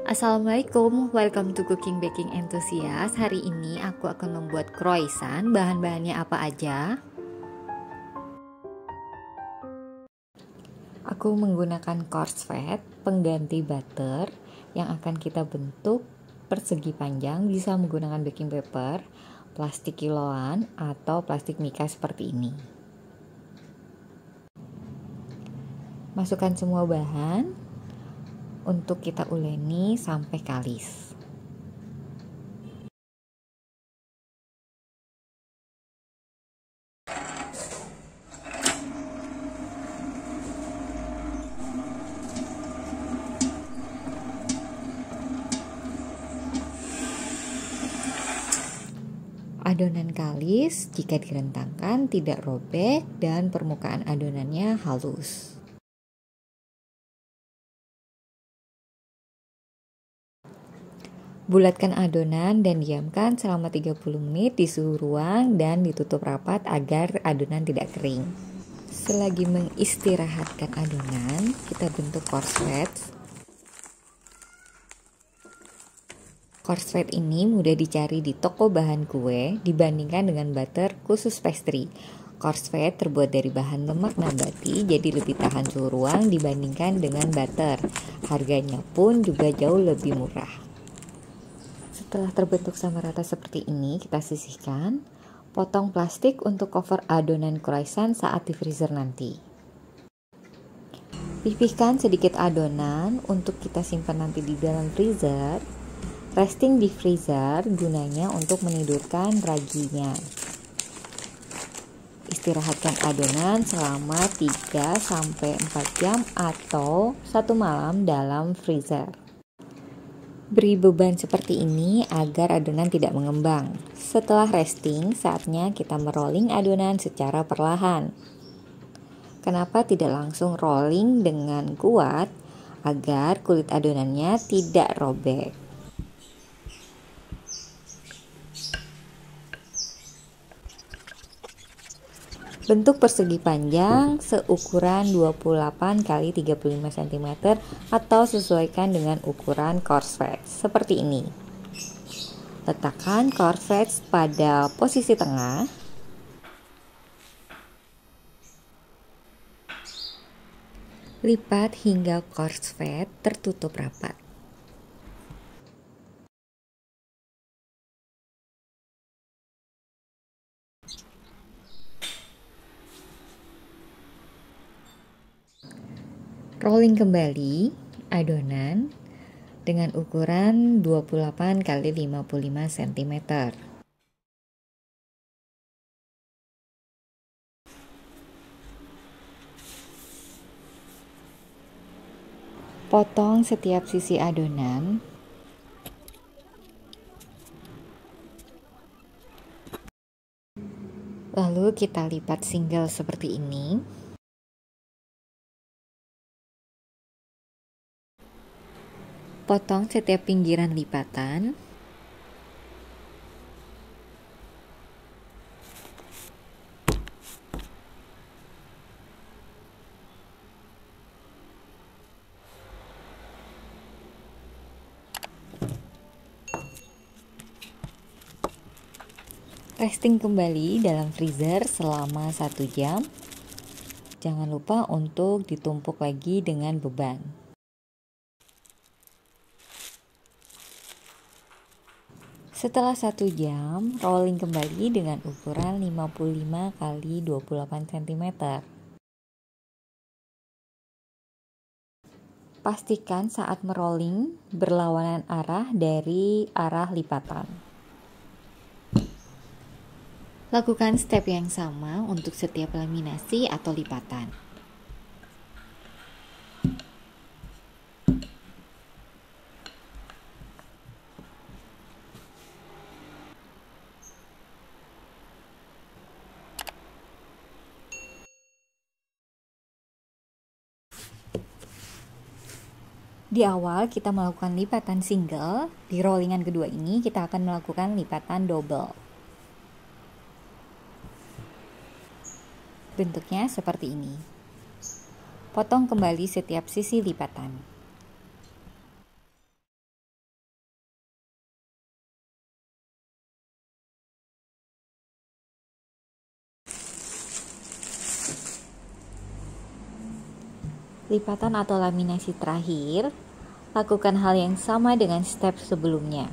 Assalamualaikum, welcome to Cooking Baking Enthusiast. Hari ini aku akan membuat croissant. Bahan-bahannya apa aja? Aku menggunakan coarse fat, pengganti butter, yang akan kita bentuk persegi panjang. Bisa menggunakan baking paper, plastik kiloan, atau plastik mika seperti ini. Masukkan semua bahan untuk kita uleni sampai kalis. Adonan kalis jika direntangkan tidak robek dan permukaan adonannya halus. Bulatkan adonan dan diamkan selama 30 menit di suhu ruang dan ditutup rapat agar adonan tidak kering. Selagi mengistirahatkan adonan, kita bentuk coarse fat. Coarse fat ini mudah dicari di toko bahan kue dibandingkan dengan butter khusus pastry. Coarse fat terbuat dari bahan lemak nabati, jadi lebih tahan suhu ruang dibandingkan dengan butter. Harganya pun juga jauh lebih murah. Setelah terbentuk sama rata seperti ini, kita sisihkan. Potong plastik untuk cover adonan croissant saat di freezer nanti. Pipihkan sedikit adonan untuk kita simpan nanti di dalam freezer. Resting di freezer gunanya untuk menidurkan raginya. Istirahatkan adonan selama 3-4 jam atau 1 malam dalam freezer. Beri beban seperti ini agar adonan tidak mengembang. Setelah resting, saatnya kita merolling adonan secara perlahan. Kenapa tidak langsung rolling dengan kuat? Agar kulit adonannya tidak robek. Bentuk persegi panjang seukuran 28 x 35 cm atau sesuaikan dengan ukuran coarse fat seperti ini. Letakkan coarse fat pada posisi tengah. Lipat hingga coarse fat tertutup rapat. Rolling kembali adonan dengan ukuran 28 x 55 cm. Potong setiap sisi adonan. Lalu kita lipat single seperti ini. Potong setiap pinggiran lipatan. Resting kembali dalam freezer selama 1 jam. Jangan lupa untuk ditumpuk lagi dengan beban. Setelah 1 jam, rolling kembali dengan ukuran 55 x 28 cm. Pastikan saat merolling berlawanan arah dari arah lipatan. Lakukan step yang sama untuk setiap laminasi atau lipatan. Di awal kita melakukan lipatan single, di rollingan kedua ini kita akan melakukan lipatan double. Bentuknya seperti ini. Potong kembali setiap sisi lipatan. Lipatan atau laminasi terakhir, lakukan hal yang sama dengan step sebelumnya.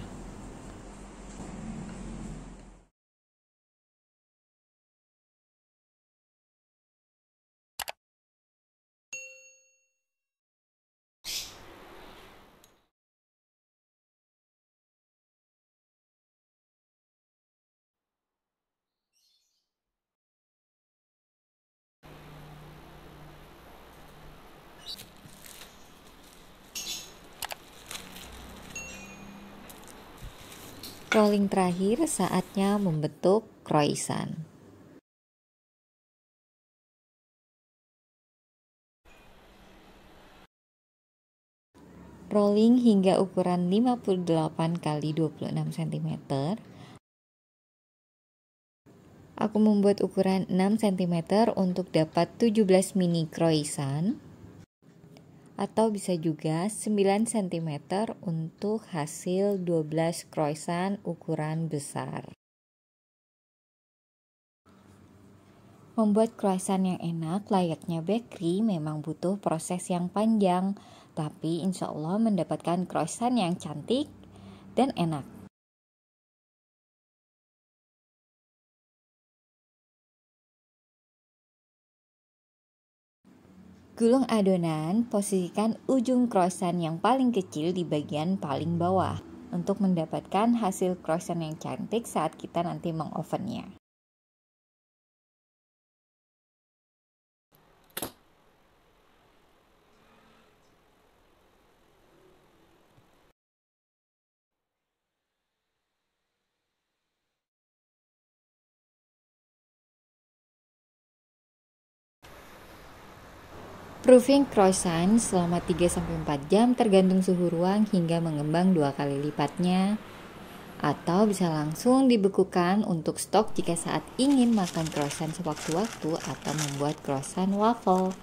Rolling terakhir, saatnya membentuk croissant. Rolling hingga ukuran 58 x 26 cm. Aku membuat ukuran 6 cm untuk dapat 17 mini croissant. Atau bisa juga 9 cm untuk hasil 12 croissant ukuran besar. Membuat croissant yang enak layaknya bakery memang butuh proses yang panjang, tapi insya Allah mendapatkan croissant yang cantik dan enak. Gulung adonan, posisikan ujung croissant yang paling kecil di bagian paling bawah untuk mendapatkan hasil croissant yang cantik saat kita nanti mengovennya. Proofing croissant selama 3-4 jam tergantung suhu ruang hingga mengembang 2 kali lipatnya. Atau bisa langsung dibekukan untuk stok jika saat ingin makan croissant sewaktu-waktu atau membuat croissant waffle.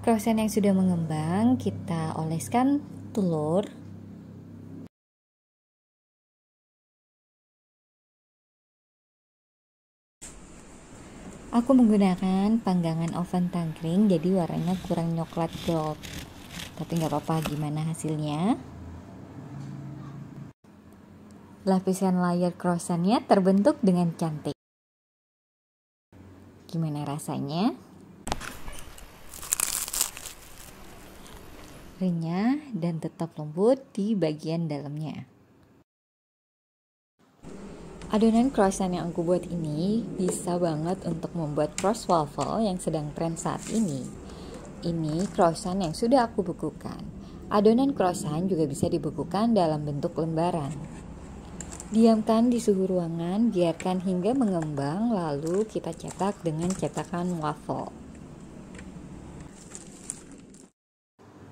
Croissant yang sudah mengembang, kita oleskan telur. Aku menggunakan panggangan oven tangkring, jadi warnanya kurang coklat gold. Tapi nggak apa-apa, gimana hasilnya? Lapisan layer croissantnya terbentuk dengan cantik. Gimana rasanya? Renyah dan tetap lembut di bagian dalamnya. Adonan croissant yang aku buat ini bisa banget untuk membuat cross waffle yang sedang tren saat ini. Ini croissant yang sudah aku bekukan. Adonan croissant juga bisa dibekukan dalam bentuk lembaran. Diamkan di suhu ruangan, biarkan hingga mengembang, lalu kita cetak dengan cetakan waffle.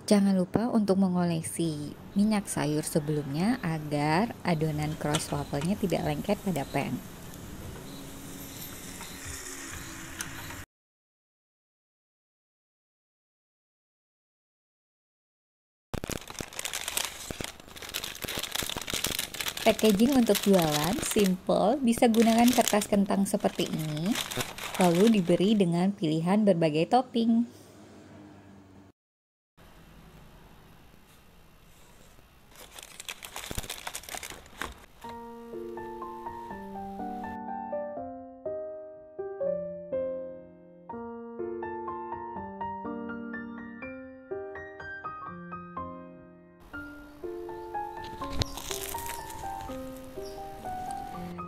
Jangan lupa untuk mengoleksi minyak sayur sebelumnya agar adonan cross waffle-nya tidak lengket pada pan. Packaging untuk jualan simple, bisa gunakan kertas kentang seperti ini, lalu diberi dengan pilihan berbagai topping.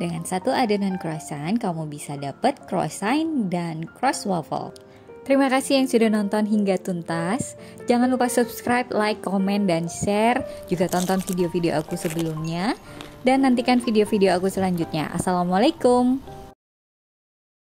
Dengan satu adonan croissant, kamu bisa dapat croissant dan cross waffle. Terima kasih yang sudah nonton hingga tuntas. Jangan lupa subscribe, like, komen, dan share. Juga tonton video-video aku sebelumnya. Dan nantikan video-video aku selanjutnya. Assalamualaikum.